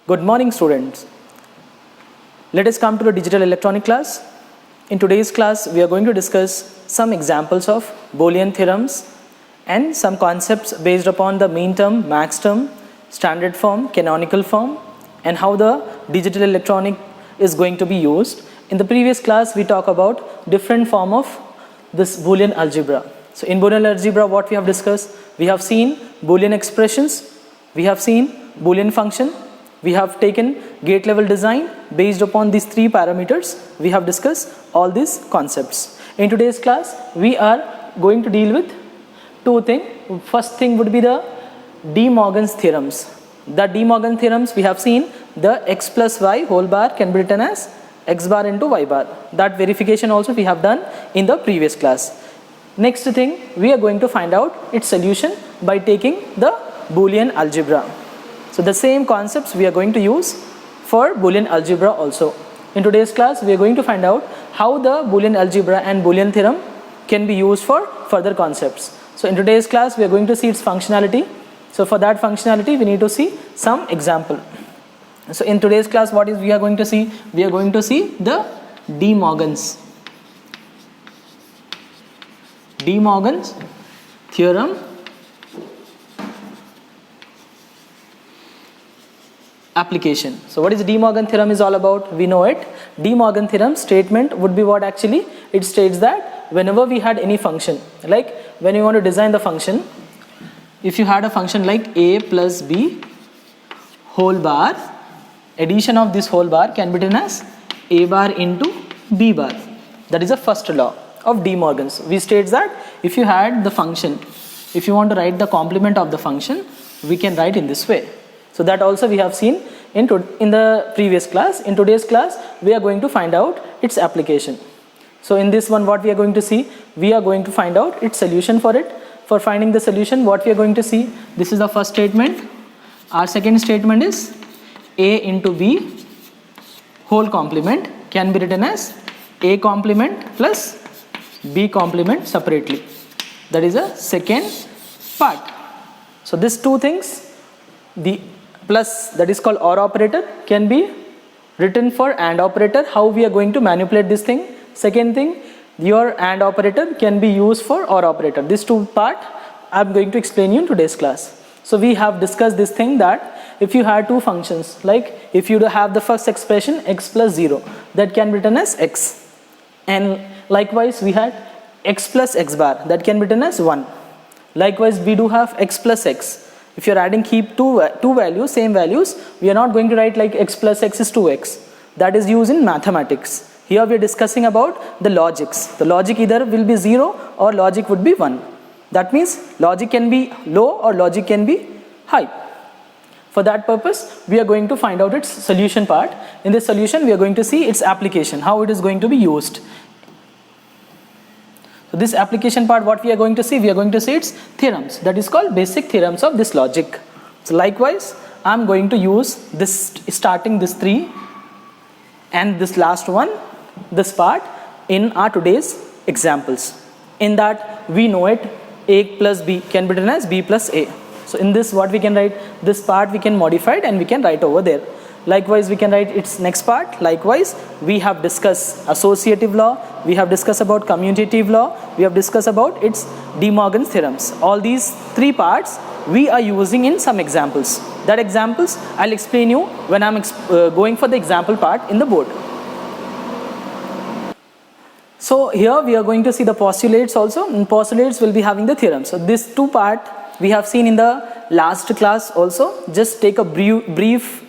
Good morning, students. Let us come to the digital electronic class. In today's class, we are going to discuss some examples of Boolean theorems and some concepts based upon the mean term, max term, standard form, canonical form, and how the digital electronic is going to be used. In the previous class, we talk about different form of this Boolean algebra. So in Boolean algebra, what we have discussed? We have seen Boolean expressions, we have seen Boolean function, we have taken gate level design based upon these three parameters. We have discussed all these concepts. In today's class, we are going to deal with two things. First thing would be the De Morgan's theorems. The De Morgan theorems, we have seen the x plus y whole bar can be written as x bar into y bar. That verification also we have done in the previous class. Next thing, we are going to find out its solution by taking the Boolean algebra. So the same concepts we are going to use for Boolean algebra also. In today's class, we are going to find out how the Boolean algebra and Boolean theorem can be used for further concepts. So in today's class, we are going to see its functionality. So for that functionality, we need to see some example. So in today's class, what is we are going to see? We are going to see the De Morgan's theorem application. So what is De Morgan theorem is all about? We know it. De Morgan theorem statement would be what actually? It states that whenever we had any function, like when you want to design the function, if you had a function like a plus b whole bar, addition of this whole bar can be written as a bar into b bar. That is the first law of De Morgan's. We states that if you had the function, if you want to write the complement of the function, we can write in this way. So that also we have seen in the previous class. In today's class, we are going to find out its application. So in this one, what we are going to see, we are going to find out its solution for it. For finding the solution, what we are going to see, this is the first statement. Our second statement is a into b whole complement can be written as a complement plus b complement separately. That is a second part. So these two things, the plus, that is called OR operator, can be written for AND operator. How we are going to manipulate this thing? Second thing, your AND operator can be used for OR operator. This two part I am going to explain you in today's class. So we have discussed this thing that if you had two functions, like if you have the first expression x plus 0, that can be written as x, and likewise we had x plus x bar, that can be written as 1. Likewise we do have x plus x. If you are adding keep two values, same values, we are not going to write like x plus x is 2x. That is used in mathematics. Here we are discussing about the logics. The logic either will be 0 or logic would be 1. That means logic can be low or logic can be high. For that purpose, we are going to find out its solution part. In this solution, we are going to see its application, how it is going to be used. So this application part, what we are going to see, we are going to see its theorems. That is called basic theorems of this logic. So likewise, I am going to use this, starting this 3 and this last one, this part, in our today's examples. In that, we know it, a plus b can be written as b plus a. So in this, what we can write, this part we can modify it and we can write over there. Likewise, we can write its next part. Likewise, we have discussed associative law, we have discussed about commutative law, we have discussed about its De Morgan's theorems. All these three parts we are using in some examples. That examples I'll explain you when I'm going for the example part in the board. So here we are going to see the postulates also, and postulates will be having the theorem. So this two part we have seen in the last class also. Just take a brief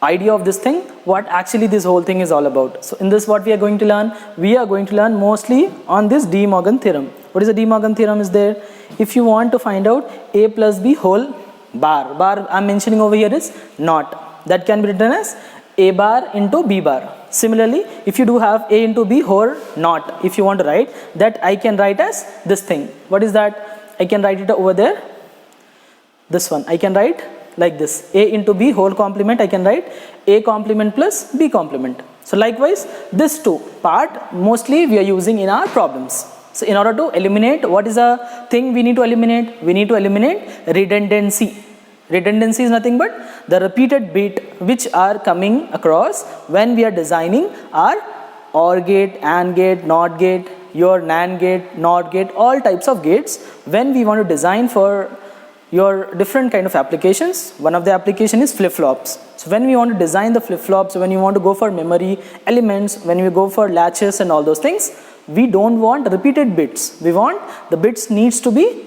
idea of this thing, what actually this whole thing is all about. So in this, what we are going to learn? We are going to learn mostly on this De Morgan theorem. What is the De Morgan theorem is there? If you want to find out a plus b whole bar I am mentioning over here is not. That can be written as a bar into b bar. Similarly, if you do have a into b whole not, if you want to write that, I can write as this thing. What is that? I can write it over there. This one I can write like this, a into b whole complement, I can write a complement plus b complement. So likewise, this two part mostly we are using in our problems. So in order to eliminate, what is a thing we need to eliminate? We need to eliminate redundancy. Redundancy is nothing but the repeated bit which are coming across when we are designing our OR gate, AND gate, NOT gate, your NAND gate, NOT gate, all types of gates. When we want to design for your different kind of applications, one of the application is flip-flops. So when we want to design the flip-flops, when you want to go for memory elements, when we go for latches and all those things, we don't want repeated bits. We want the bits needs to be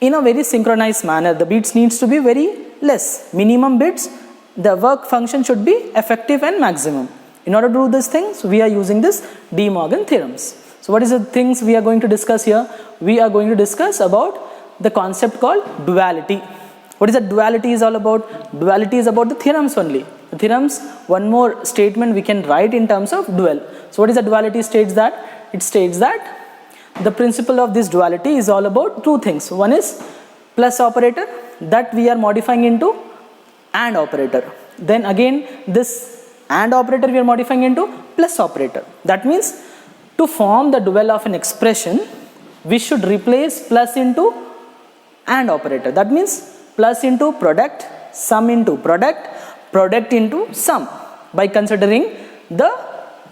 in a very synchronized manner. The bits needs to be very less. Minimum bits, the work function should be effective and maximum. In order to do these things, we are using this De Morgan theorems. So what is the things we are going to discuss here? We are going to discuss about the concept called duality. What is that duality is all about? Duality is about the theorems only. The theorems, one more statement we can write in terms of dual. So what is the duality states that? It states that the principle of this duality is all about two things. One is plus operator that we are modifying into AND operator. Then again this AND operator we are modifying into plus operator. That means to form the dual of an expression, we should replace plus into AND operator. That means plus into product, sum into product, product into sum by considering the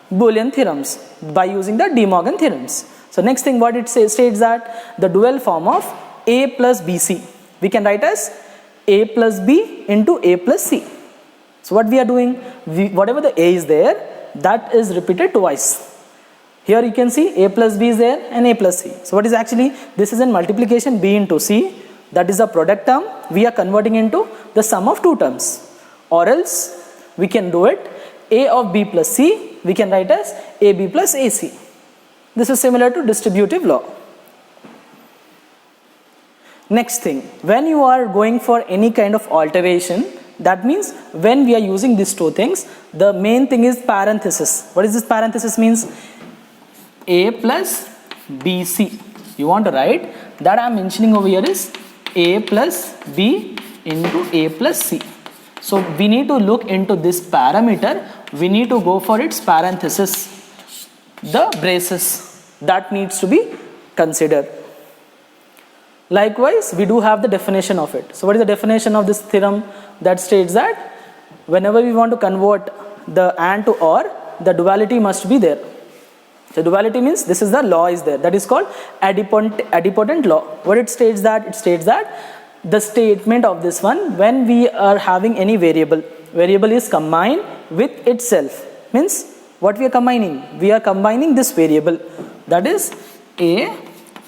Boolean theorems, by using the De Morgan theorems. So next thing what it states that the dual form of A plus BC, we can write as A plus B into A plus C. So what we are doing, whatever the A is there, that is repeated twice. Here you can see A plus B is there and A plus C. So what is actually, this is in multiplication B into C, that is the product term, we are converting into the sum of two terms. Or else we can do it A of B plus C, we can write as AB plus AC. This is similar to distributive law. Next thing, when you are going for any kind of alteration, that means when we are using these two things, the main thing is parenthesis. What is this parenthesis means? A plus BC. You want to write that I am mentioning over here is A plus B into A plus C. So we need to look into this parameter, we need to go for its parenthesis, the braces that needs to be considered. Likewise, we do have the definition of it. So what is the definition of this theorem? That states that whenever we want to convert the AND to OR, the duality must be there. The duality means this is the law is there, that is called adimpotent law. What it states that? It states that the statement of this one, when we are having any variable is combined with itself, means what we are combining? We are combining this variable, that is A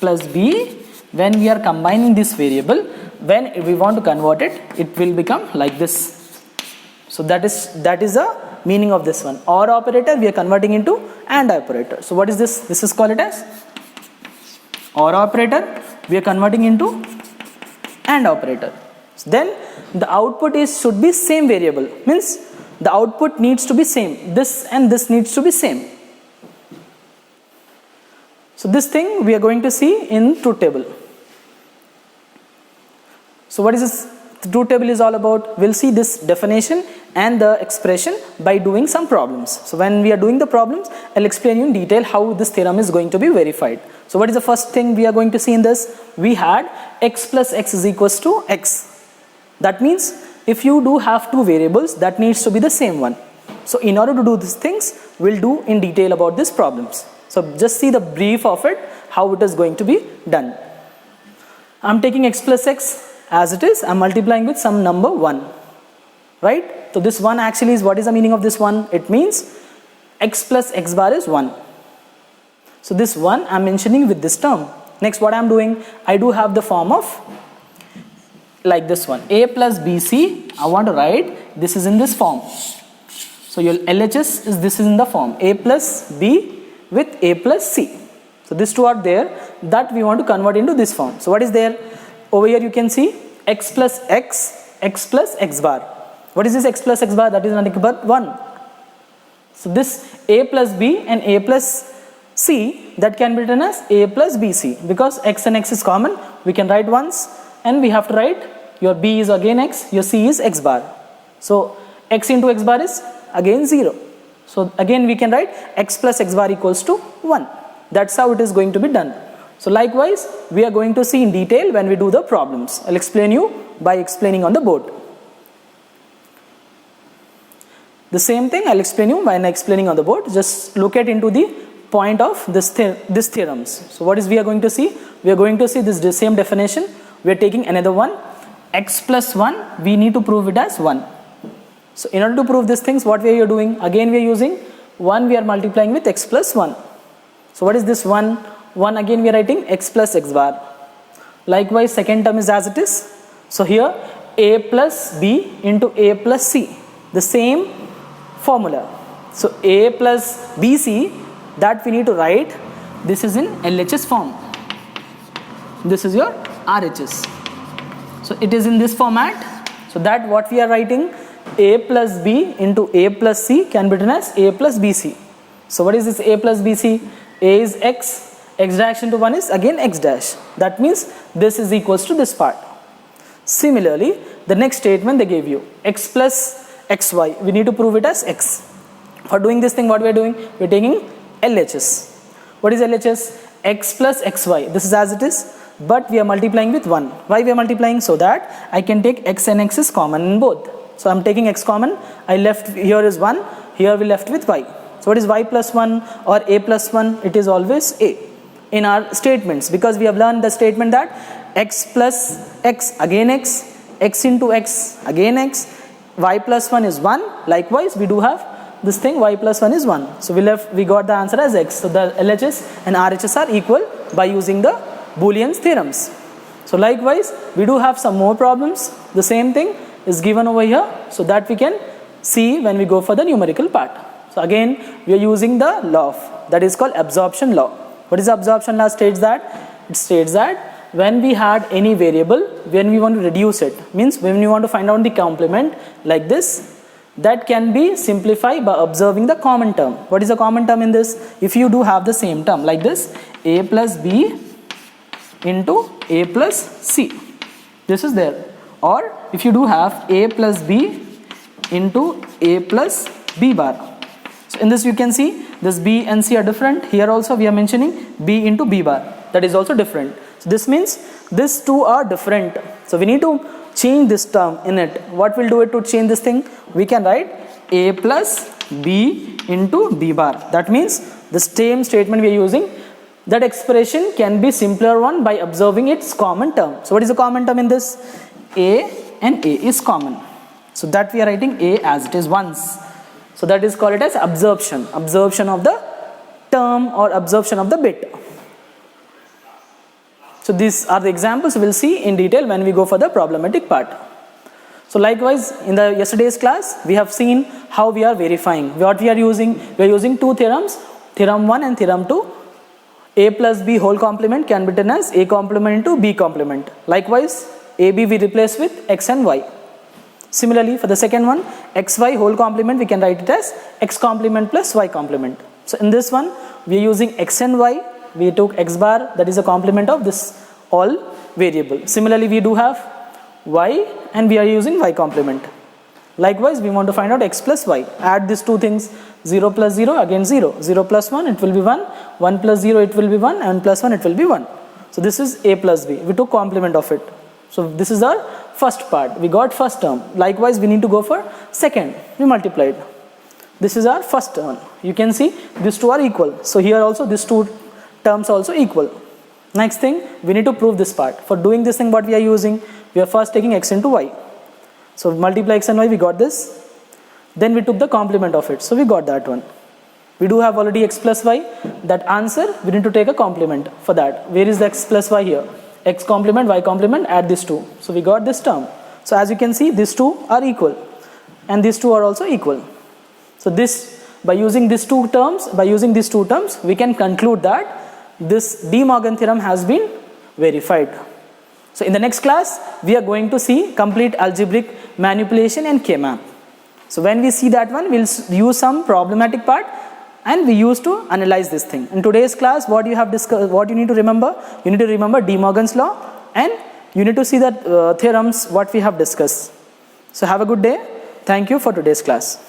plus B. When we are combining this variable, when we want to convert it, it will become like this. So that is the meaning of this one. OR operator we are converting into AND operator. So what is this? This is called it as OR operator we are converting into AND operator. So then the output should be same variable, means the output needs to be same. This and this needs to be same. So this thing we are going to see in truth table. So what is this truth table is all about? We'll see this definition and the expression by doing some problems. So when we are doing the problems, I'll explain you in detail how this theorem is going to be verified. So what is the first thing we are going to see in this? We had x plus x is equals to x. That means if you do have two variables, that needs to be the same one. So in order to do these things, we'll do in detail about these problems. So just see the brief of it, how it is going to be done. I'm taking x plus x as it is, I'm multiplying with some number 1, right? So this 1 actually is, what is the meaning of this 1? It means x plus x bar is 1. So this 1 I'm mentioning with this term. Next what I'm doing, I do have the form of like this one, A plus BC, I want to write, this is in this form. So your LHS is, this is in the form, A plus B with A plus C. So these two are there, that we want to convert into this form. So what is there? Over here you can see x plus x bar. What is this x plus x bar? That is nothing but 1. So this A plus B and A plus C, that can be written as A plus BC, because x and x is common, we can write once and we have to write your B is again x, your C is x bar. So x into x bar is again 0. So again we can write x plus x bar equals to 1. That's how it is going to be done. So likewise, we are going to see in detail when we do the problems. I'll explain you by explaining on the board. The same thing I'll explain you when explaining on the board. Just look at into the point of this theorems. So what is we are going to see? We are going to see this same definition. We are taking another one. X plus 1, we need to prove it as 1. So in order to prove these things, what we are doing? Again we are using 1, we are multiplying with x plus 1. So what is this 1? 1 again we are writing x plus x bar. Likewise second term is as it is. So here a plus b into a plus c. The same formula. So a plus bc, that we need to write. This is in LHS form. This is your RHS. So it is in this format. So that what we are writing, a plus b into a plus c can be written as a plus bc. So what is this a plus bc? A is x, x dash into 1 is again x dash. That means this is equals to this part. Similarly, the next statement they gave you, x plus xy, we need to prove it as x. For doing this thing, what we are doing? We are taking LHS. What is LHS? X plus xy. This is as it is, but we are multiplying with 1. Why we are multiplying? So that I can take x and x is common in both. So I am taking x common. I left here is 1. Here we left with y. So what is y plus 1 or a plus 1? It is always a in our statements, because we have learned the statement that x plus x again x into x again x, y plus 1 is 1. Likewise we do have this thing, y plus 1 is 1. So we got the answer as x. So the LHS and RHS are equal by using the Boolean theorems. So likewise we do have some more problems. The same thing is given over here, so that we can see when we go for the numerical part. So again we are using the law that is called absorption law. What is absorption law? States that it states that when we had any variable, when we want to reduce it, means when we want to find out the complement like this, that can be simplified by observing the common term. What is the common term in this? If you do have the same term like this, a plus b into a plus c, this is there. Or if you do have a plus b into a plus b bar. So in this you can see this b and c are different. Here also we are mentioning b into b bar. That is also different. So this means these two are different. So we need to change this term in it. What will do it to change this thing? We can write a plus b into b bar. That means the same statement we are using, that expression can be simpler one by observing its common term. So what is the common term in this? A and a is common. So that we are writing a as it is once. So that is called it as absorption of the term or absorption of the bit. So these are the examples we will see in detail when we go for the problematic part. So likewise in the yesterday's class we have seen how we are verifying. What we are using two theorems, theorem 1 and theorem 2. A plus b whole complement can be written as a complement into b complement. Likewise ab we replace with x and y. Similarly for the second one, xy whole complement we can write it as x complement plus y complement. So in this one we are using x and y. We took x bar, that is a complement of this all variable. Similarly we do have y and we are using y complement. Likewise we want to find out x plus y. Add these two things, 0 plus 0 again 0. 0 plus 1 it will be 1. 1 plus 0 it will be 1 and plus 1 it will be 1. So this is a plus b. We took complement of it. So this is our first part. We got first term. Likewise we need to go for second. We multiplied. This is our first term. You can see these two are equal. So here also these two terms also equal. Next thing we need to prove this part. For doing this thing what we are using, we are first taking x into y. So multiply x and y, we got this. Then we took the complement of it. So we got that one. We do have already x plus y. That answer we need to take a complement for that. Where is the x plus y here? X complement, y complement, add these two. So we got this term. So as you can see these two are equal and these two are also equal. So this, by using these two terms, we can conclude that this De Morgan theorem has been verified. So in the next class we are going to see complete algebraic manipulation and K-map. So when we see that one, we'll use some problematic part and we used to analyze this thing. In today's class what you have discussed, what you need to remember, you need to remember De Morgan's law and you need to see the theorems what we have discussed. So have a good day. Thank you for today's class.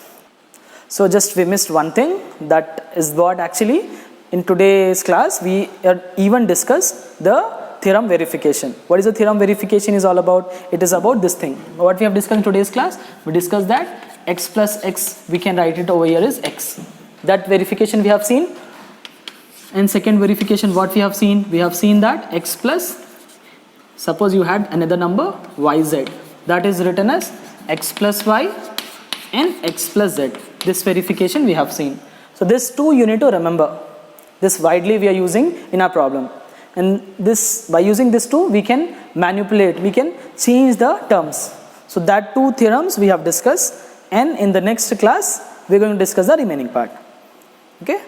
So just we missed one thing, that is what actually in today's class we even discussed the theorem verification. What is the theorem verification is all about? It is about this thing. What we have discussed in today's class, we discussed that x plus x, we can write it over here as x. That verification we have seen. And second verification, what we have seen? We have seen that x plus, suppose you had another number yz, that is written as x plus y and x plus z. This verification we have seen. So this two you need to remember. This widely we are using in our problem. And this, by using this two, we can manipulate, we can change the terms. So that two theorems we have discussed, and in the next class we are going to discuss the remaining part. Okay.